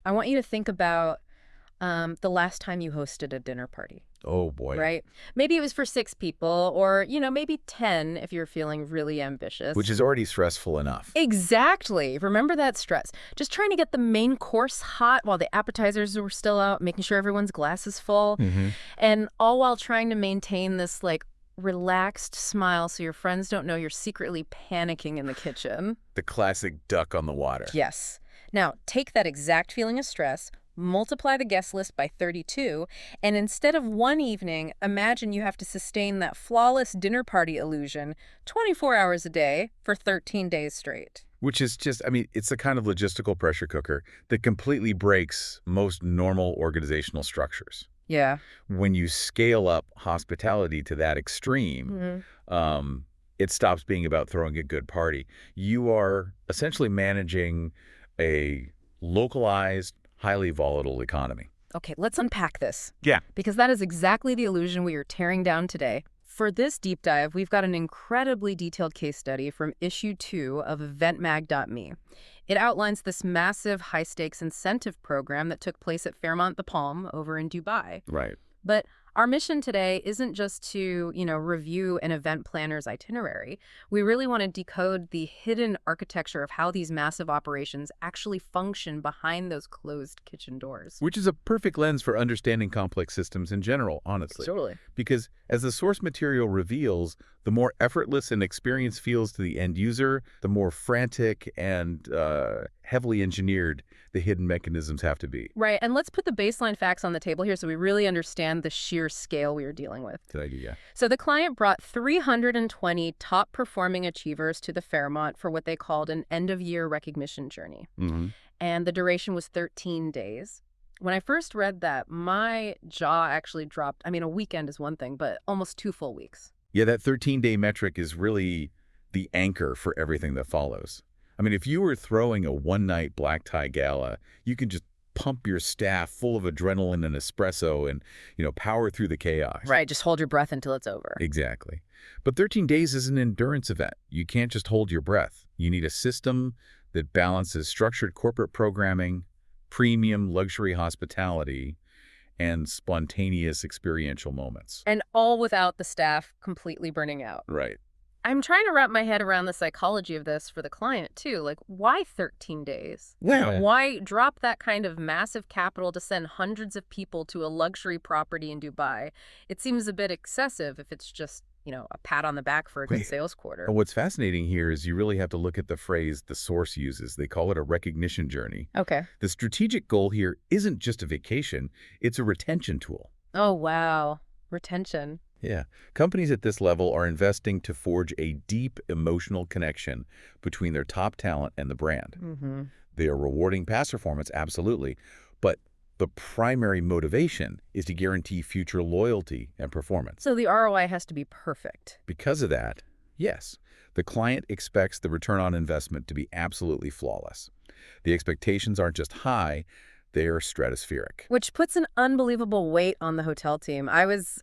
I want you to think about the last time you hosted a dinner party, Oh, boy. right? Maybe it was for 6 people or, maybe 10 if you're feeling really Which ambitious. is already stressful enough. Exactly. Remember that stress. Just trying to get the main course hot while the appetizers were still out, making sure everyone's glass is full, Hmm. and all while trying to maintain this, like, relaxed smile so your friends don't know you're secretly panicking in the kitchen. The classic duck on the water. Yes. Now, take that exact feeling of stress, multiply the guest list by 32, and instead of one evening, imagine you have to sustain that flawless dinner party illusion 24 hours a day for 13 days straight. Which is just, I mean, it's the kind of logistical pressure cooker that completely breaks most normal organizational structures. Yeah. When you scale up hospitality to that extreme, it stops being about throwing a good party. You are essentially managing a localized, highly volatile economy. Okay, let's unpack this, Yeah. because that is exactly the illusion we are tearing down today. For this deep dive, we've got an incredibly detailed case study from issue 2 of eventmag.me. It outlines this massive high-stakes incentive program that took place at Fairmont The Palm over in Dubai. Right. But our mission today isn't just to, review an event planner's itinerary. We really want to decode the hidden architecture of how these massive operations actually function behind those closed kitchen doors. Which is a perfect lens for understanding complex systems in general, honestly. Totally. Because as the source material reveals, the more effortless an experience feels to the end user, the more frantic and heavily engineered the hidden mechanisms have to be. Right, and let's put the baseline facts on the table here so we really understand the sheer scale we are dealing with. Good idea. So the client brought 320 top-performing achievers to the Fairmont for what they called an end-of-year recognition journey. Mm-hmm. And the duration was 13 days. When I first read that, my jaw actually dropped. I mean, a weekend is one thing, but almost 2 full weeks. Yeah, that 13-day metric is really the anchor for everything that follows. I mean, if you were throwing a one-night black tie gala, you can just pump your staff full of adrenaline and espresso and, power through the chaos. Right, just hold your breath until it's over. Exactly. But 13 days is an endurance event. You can't just hold your breath. You need a system that balances structured corporate programming, premium luxury hospitality, and spontaneous experiential moments. And all without the staff completely burning out. Right. I'm trying to wrap my head around the psychology of this for the client, too. Like, why 13 days? Well, Why drop that kind of massive capital to send hundreds of people to a luxury property in Dubai? It seems a bit excessive if it's just, a pat on the back for a good Wait. sales quarter. what's fascinating here is you really have to look at the phrase the source uses. They call it a recognition journey. Okay. The strategic goal here isn't just a vacation, it's a retention tool. Oh, wow. Retention. Yeah. Companies at this level are investing to forge a deep emotional connection between their top talent and the brand. Mm-hmm. They are rewarding past performance, absolutely, but the primary motivation is to guarantee future loyalty and performance. So the ROI has to be perfect. Because of that, yes, the client expects the return on investment to be absolutely flawless. The expectations aren't just high, they are stratospheric. Which puts an unbelievable weight on the hotel team. I was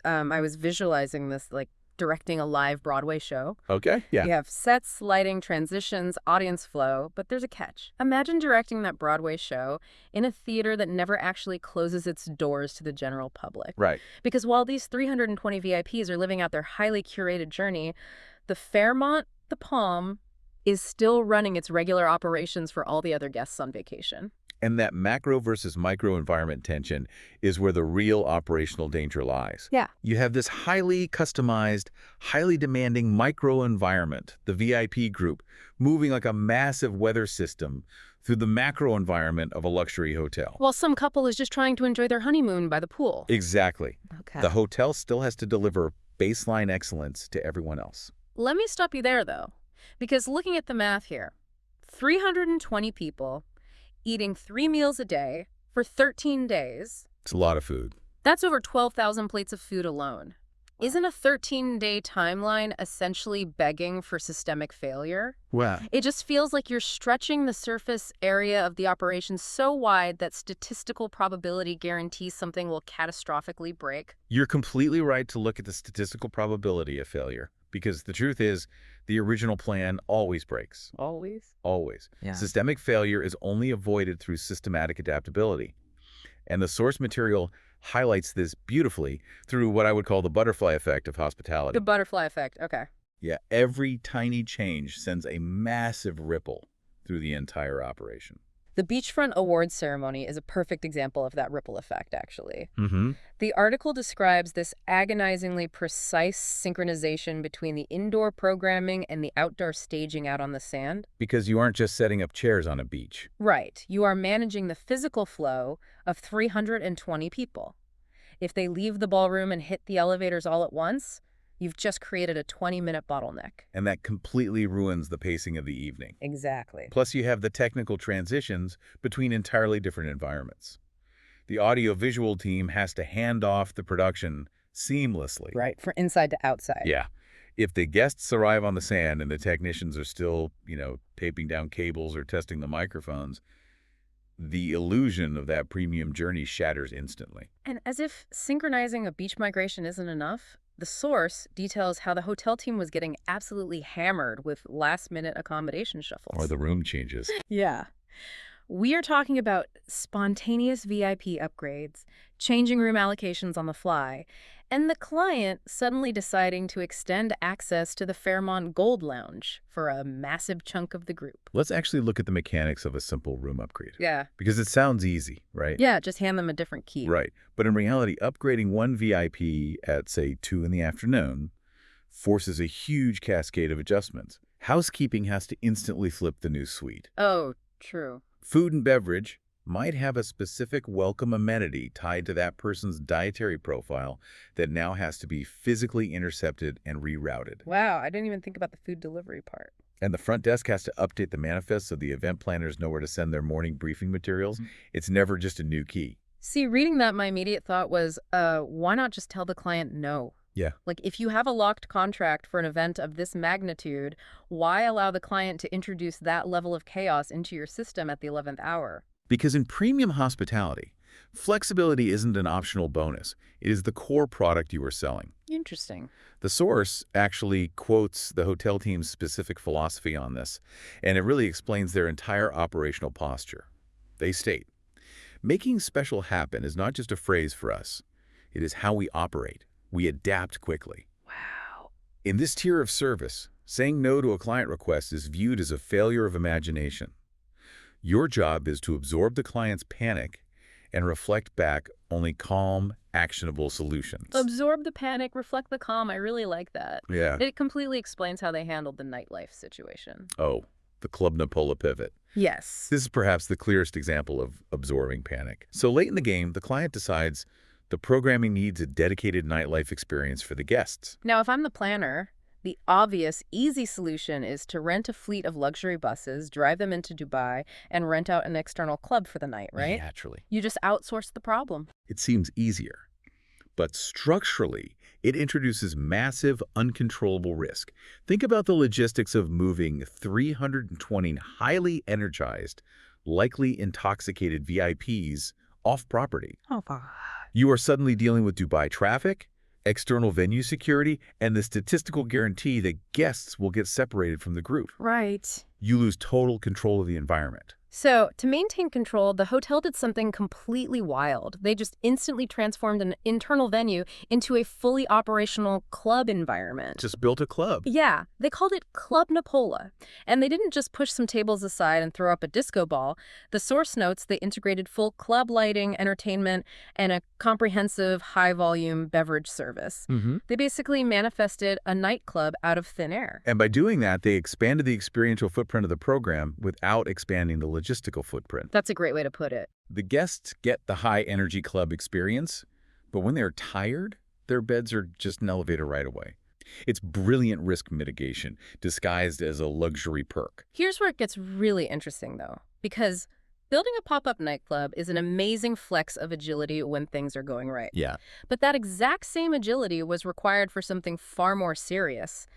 visualizing this like directing a live Broadway show. Okay? Yeah. You have sets, lighting, transitions, audience flow, but there's a catch. Imagine directing that Broadway show in a theater that never actually closes its doors to the general public. Right. Because while these 320 VIPs are living out their highly curated journey, the Fairmont The Palm is still running its regular operations for all the other guests on vacation. And that macro versus micro environment tension is where the real operational danger lies. Yeah. You have this highly customized, highly demanding micro environment, the VIP group, moving like a massive weather system through the macro environment of a luxury hotel. While some couple is just trying to enjoy their honeymoon by the pool. Exactly. Okay. The hotel still has to deliver baseline excellence to everyone else. Let me stop you there, though, because looking at the math here, 320 people eating 3 meals a day for 13 days, It's a lot of food. that's over 12,000 plates of food alone. Isn't a 13-day timeline essentially begging for systemic failure? Wow. It just feels like you're stretching the surface area of the operation so wide that statistical probability guarantees something will catastrophically break. You're completely right to look at the statistical probability of failure. because the truth is, the original plan always breaks. Always? Always. Yeah. Systemic failure is only avoided through systematic adaptability. And the source material highlights this beautifully through what I would call the butterfly effect of hospitality. The butterfly effect, okay. Yeah, every tiny change sends a massive ripple through the entire operation. The beachfront awards ceremony is a perfect example of that ripple effect, actually. Mm-hmm. The article describes this agonizingly precise synchronization between the indoor programming and the outdoor staging out on the sand. Because you aren't just setting up chairs on a beach. Right. You are managing the physical flow of 320 people. If they leave the ballroom and hit the elevators all at once, you've just created a 20-minute bottleneck. And that completely ruins the pacing of the evening. Exactly. Plus, you have the technical transitions between entirely different environments. The audio-visual team has to hand off the production seamlessly. Right, from inside to outside. Yeah. If the guests arrive on the sand and the technicians are still, taping down cables or testing the microphones, the illusion of that premium journey shatters instantly. And as if synchronizing a beach migration isn't enough, the source details how the hotel team was getting absolutely hammered with last-minute accommodation shuffles. Or the room changes. Yeah. We are talking about spontaneous VIP upgrades, changing room allocations on the fly, and the client suddenly deciding to extend access to the Fairmont Gold Lounge for a massive chunk of the group. Let's actually look at the mechanics of a simple room upgrade. Yeah. Because it sounds easy, right? Yeah, just hand them a different key. Right. But in reality, upgrading one VIP at, say, 2 in the afternoon forces a huge cascade of adjustments. Housekeeping has to instantly flip the new suite. Oh, true. Food and beverage might have a specific welcome amenity tied to that person's dietary profile that now has to be physically intercepted and rerouted. Wow, I didn't even think about the food delivery part. And the front desk has to update the manifest so the event planners know where to send their morning briefing materials. It's never just a new key. See, reading that, my immediate thought was, why not just tell the client no? Yeah. Like, if you have a locked contract for an event of this magnitude, why allow the client to introduce that level of chaos into your system at the 11th hour? Because in premium hospitality, flexibility isn't an optional bonus. It is the core product you are selling. Interesting. The source actually quotes the hotel team's specific philosophy on this, and it really explains their entire operational posture. They state, "Making special happen is not just a phrase for us. It is how we operate. We adapt quickly." Wow. In this tier of service, saying no to a client request is viewed as a failure of imagination. Your job is to absorb the client's panic and reflect back only calm, actionable solutions. Absorb the panic, reflect the calm. I really like that. Yeah. It completely explains how they handled the nightlife situation. Oh, the Club Napola pivot. Yes. This is perhaps the clearest example of absorbing panic. So late in the game, the client decides the programming needs a dedicated nightlife experience for the guests. Now, if I'm the planner, the obvious, easy solution is to rent a fleet of luxury buses, drive them into Dubai, and rent out an external club for the night, right? Naturally. You just outsource the problem. It seems easier. But structurally, it introduces massive, uncontrollable risk. Think about the logistics of moving 320 highly energized, likely intoxicated VIPs off property. Oh, God. You are suddenly dealing with Dubai traffic, external venue security, and the statistical guarantee that guests will get separated from the group. Right. You lose total control of the environment. So, to maintain control, the hotel did something completely wild. They just instantly transformed an internal venue into a fully operational club environment. Just built a club. Yeah, they called it Club Napola. And they didn't just push some tables aside and throw up a disco ball. The source notes they integrated full club lighting, entertainment, and a comprehensive high-volume beverage service. They basically manifested a nightclub out of thin air. And by doing that, they expanded the experiential footprint of the program without expanding the logistical footprint. That's a great way to put it. The guests get the high-energy club experience, but when they're tired, their beds are just an elevator right away. It's brilliant risk mitigation, disguised as a luxury perk. Here's where it gets really interesting, though, because building a pop-up nightclub is an amazing flex of agility when things are going right. Yeah. But that exact same agility was required for something far more serious.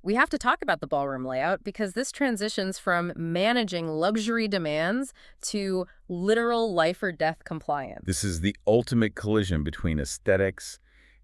We have to talk about the ballroom layout because this transitions from managing luxury demands to literal life or death compliance. This is the ultimate collision between aesthetics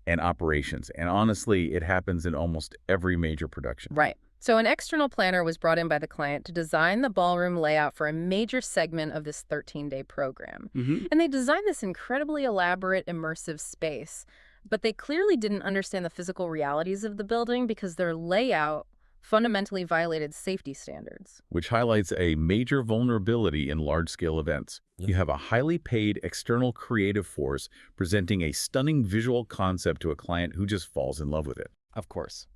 and operations. And honestly, it happens in almost every major production. Right. So an external planner was brought in by the client to design the ballroom layout for a major segment of this 13-day program. Hmm. And they designed this incredibly elaborate, immersive space. But they clearly didn't understand the physical realities of the building because their layout fundamentally violated safety standards. Which highlights a major vulnerability in large-scale events. Yep. You have a highly paid external creative force presenting a stunning visual concept to a client who just falls in love with it. Of course.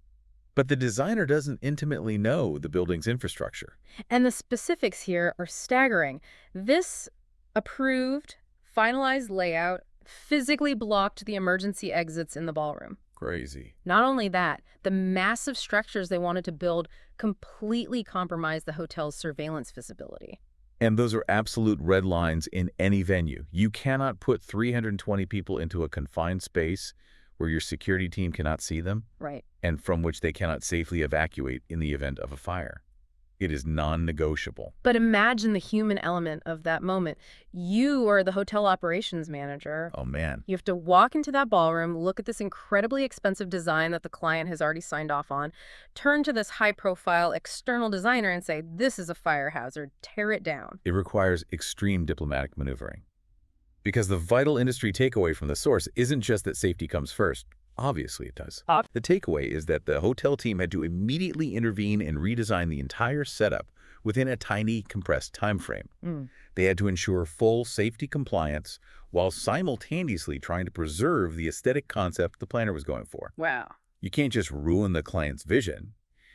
But the designer doesn't intimately know the building's infrastructure. And the specifics here are staggering. This approved, finalized layout physically blocked the emergency exits in the ballroom. Crazy. Not only that, the massive structures they wanted to build completely compromised the hotel's surveillance visibility. And those are absolute red lines in any venue. You cannot put 320 people into a confined space where your security team cannot see them Right. and from which they cannot safely evacuate in the event of a fire. It is non-negotiable. But imagine the human element of that moment. You are the hotel operations manager. Oh, man. You have to walk into that ballroom, look at this incredibly expensive design that the client has already signed off on, turn to this high-profile external designer and say, this is a fire hazard, tear it down. It requires extreme diplomatic maneuvering. Because the vital industry takeaway from the source isn't just that safety comes first. Obviously it does. The takeaway is that the hotel team had to immediately intervene and redesign the entire setup within a tiny, compressed time frame. They had to ensure full safety compliance while simultaneously trying to preserve the aesthetic concept the planner was going for. Wow. You can't just ruin the client's vision.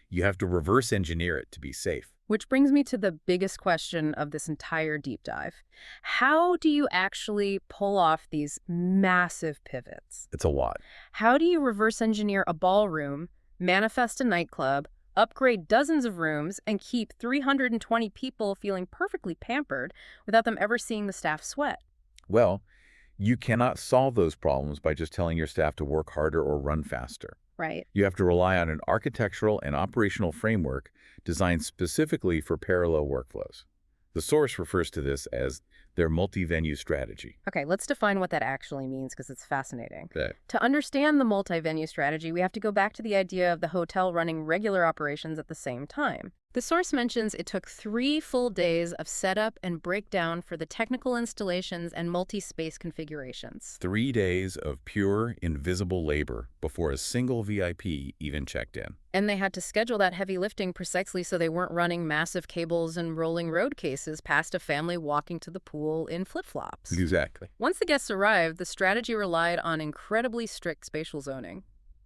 You have to reverse engineer it to be safe. Which brings me to the biggest question of this entire deep dive. How do you actually pull off these massive pivots? It's a lot. How do you reverse engineer a ballroom, manifest a nightclub, upgrade dozens of rooms, and keep 320 people feeling perfectly pampered without them ever seeing the staff sweat? Well, you cannot solve those problems by just telling your staff to work harder or run faster. Right. You have to rely on an architectural and operational framework designed specifically for parallel workflows. The source refers to this as their multi-venue strategy. Okay, let's define what that actually means because it's fascinating. Okay. To understand the multi-venue strategy, we have to go back to the idea of the hotel running regular operations at the same time. The source mentions it took 3 full days of setup and breakdown for the technical installations and multi-space configurations. 3 days of pure, invisible labor before a single VIP even checked in. And they had to schedule that heavy lifting precisely so they weren't running massive cables and rolling road cases past a family walking to the pool in flip-flops. Exactly. Once the guests arrived, the strategy relied on incredibly strict spatial zoning.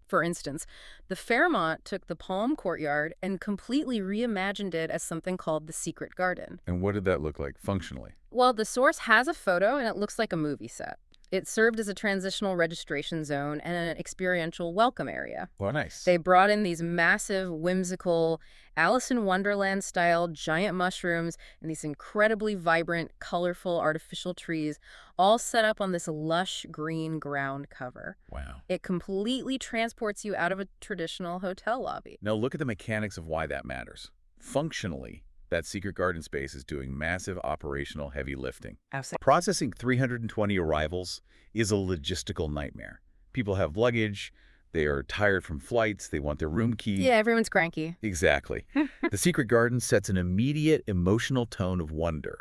For instance, the Fairmont took the Palm courtyard and completely reimagined it as something called the Secret Garden. And what did that look like functionally? Well, the source has a photo and it looks like a movie set. It served as a transitional registration zone and an experiential welcome area. Well, nice. They brought in these massive, whimsical, Alice in Wonderland-style giant mushrooms and these incredibly vibrant, colorful artificial trees, all set up on this lush green ground cover. Wow. It completely transports you out of a traditional hotel lobby. Now look at the mechanics of why that matters. Functionally, that secret garden space is doing massive operational heavy lifting. Absolutely. Processing 320 arrivals is a logistical nightmare. People have luggage, they are tired from flights, they want their room key. Yeah, everyone's cranky. Exactly. The secret garden sets an immediate emotional tone of wonder,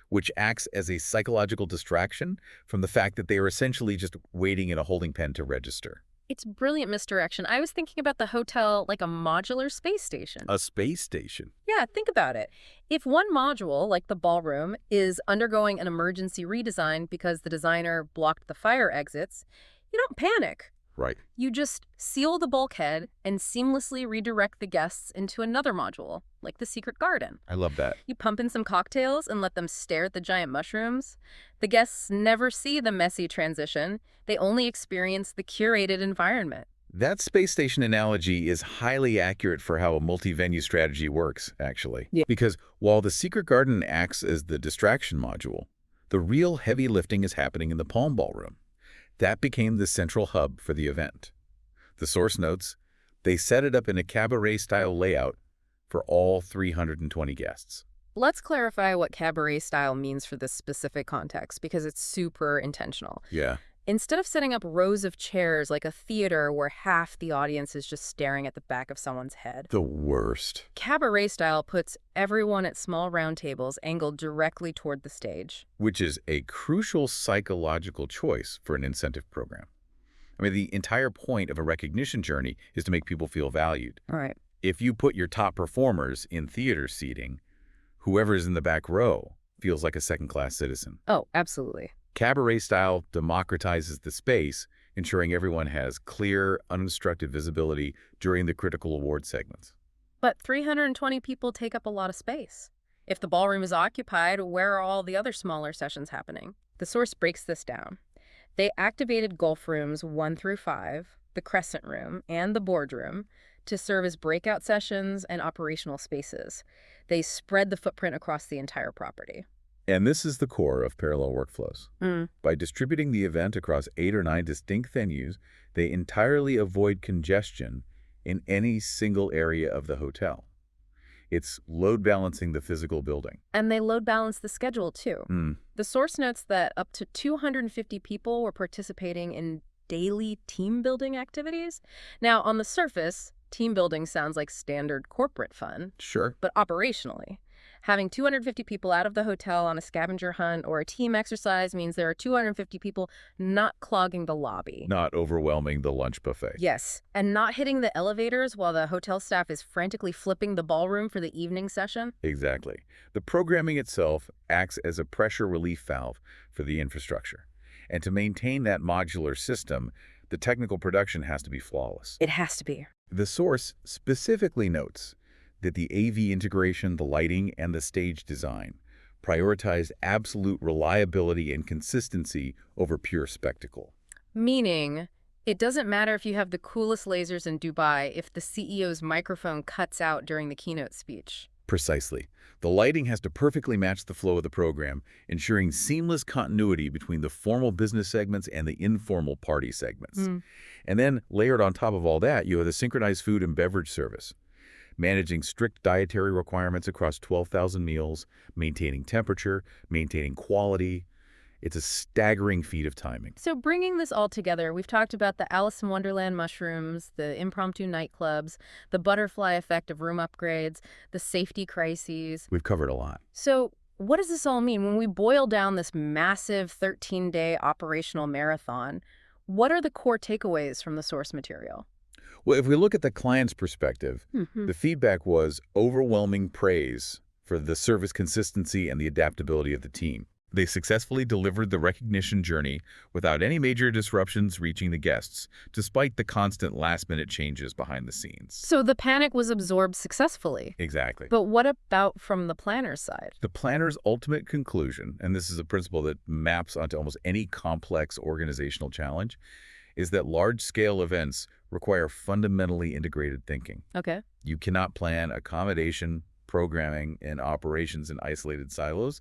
which acts as a psychological distraction from the fact that they are essentially just waiting in a holding pen to register. It's brilliant misdirection. I was thinking about the hotel like a modular space station. A space station. Yeah, think about it. If one module, like the ballroom, is undergoing an emergency redesign because the designer blocked the fire exits, you don't panic. Right. You just seal the bulkhead and seamlessly redirect the guests into another module, like the secret garden. I love that. You pump in some cocktails and let them stare at the giant mushrooms. The guests never see the messy transition. They only experience the curated environment. That space station analogy is highly accurate for how a multi-venue strategy works, actually. Yeah. Because while the secret garden acts as the distraction module, the real heavy lifting is happening in the Palm Ballroom. That became the central hub for the event. The source notes, they set it up in a cabaret-style layout for all 320 guests. Let's clarify what cabaret style means for this specific context because it's super intentional. Yeah. Instead of setting up rows of chairs like a theater where half the audience is just staring at the back of someone's head, The worst. cabaret style puts everyone at small round tables angled directly toward the stage. Which is a crucial psychological choice for an incentive program. I mean, the entire point of a recognition journey is to make people feel valued. All right. If you put your top performers in theater seating, whoever's in the back row feels like a second-class citizen. Oh, absolutely. Cabaret style democratizes the space, ensuring everyone has clear, unobstructed visibility during the critical award segments. But 320 people take up a lot of space. If the ballroom is occupied, where are all the other smaller sessions happening? The source breaks this down. They activated golf rooms 1 through 5, the crescent room, and the boardroom to serve as breakout sessions and operational spaces. They spread the footprint across the entire property. And this is the core of parallel workflows. By distributing the event across 8 or 9 distinct venues, they entirely avoid congestion in any single area of the hotel. It's load balancing the physical building. And they load balance the schedule, too. The source notes that up to 250 people were participating in daily team-building activities. Now, on the surface, team building sounds like standard corporate fun. Sure. But operationally, having 250 people out of the hotel on a scavenger hunt or a team exercise means there are 250 people not clogging the lobby. Not overwhelming the lunch buffet. Yes, and not hitting the elevators while the hotel staff is frantically flipping the ballroom for the evening session. Exactly. The programming itself acts as a pressure relief valve for the infrastructure. And to maintain that modular system, the technical production has to be flawless. It has to be. The source specifically notes that the AV integration, the lighting, and the stage design prioritized absolute reliability and consistency over pure spectacle. Meaning, it doesn't matter if you have the coolest lasers in Dubai if the CEO's microphone cuts out during the keynote speech. Precisely. The lighting has to perfectly match the flow of the program, ensuring seamless continuity between the formal business segments and the informal party segments. And then, layered on top of all that, you have the synchronized food and beverage service, managing strict dietary requirements across 12,000 meals, maintaining temperature, maintaining quality. It's a staggering feat of timing. So bringing this all together, we've talked about the Alice in Wonderland mushrooms, the impromptu nightclubs, the butterfly effect of room upgrades, the safety crises. We've covered a lot. So what does this all mean? When we boil down this massive 13-day operational marathon, what are the core takeaways from the source material? Well, if we look at the client's perspective, the feedback was overwhelming praise for the service consistency and the adaptability of the team. They successfully delivered the recognition journey without any major disruptions reaching the guests, despite the constant last-minute changes behind the scenes. So the panic was absorbed successfully. Exactly. But what about from the planner's side? The planner's ultimate conclusion, and this is a principle that maps onto almost any complex organizational challenge, is that large-scale events require fundamentally integrated thinking. Okay. You cannot plan accommodation, programming, and operations in isolated silos.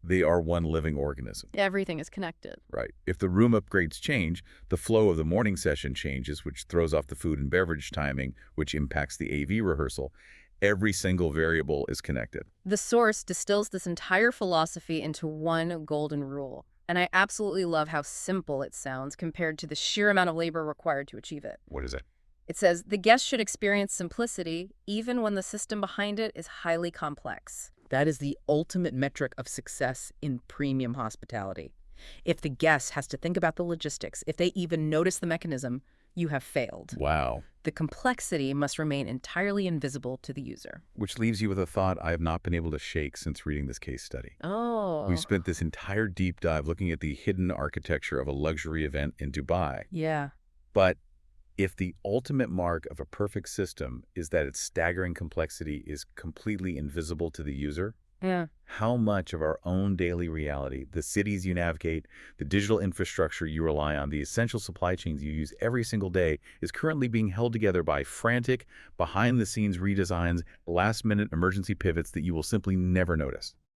They are one living organism. Everything is connected. Right. If the room upgrades change, the flow of the morning session changes, which throws off the food and beverage timing, which impacts the AV rehearsal. Every single variable is connected. The source distills this entire philosophy into one golden rule. And I absolutely love how simple it sounds compared to the sheer amount of labor required to achieve it. What is it? It says, the guest should experience simplicity even when the system behind it is highly complex. That is the ultimate metric of success in premium hospitality. If the guest has to think about the logistics, if they even notice the mechanism, you have failed. Wow. The complexity must remain entirely invisible to the user. Which leaves you with a thought I have not been able to shake since reading this case study. Oh. We spent this entire deep dive looking at the hidden architecture of a luxury event in Dubai. Yeah. But if the ultimate mark of a perfect system is that its staggering complexity is completely invisible to the user, how much of our own daily reality, the cities you navigate, the digital infrastructure you rely on, the essential supply chains you use every single day is currently being held together by frantic, behind-the-scenes redesigns, last-minute emergency pivots that you will simply never notice?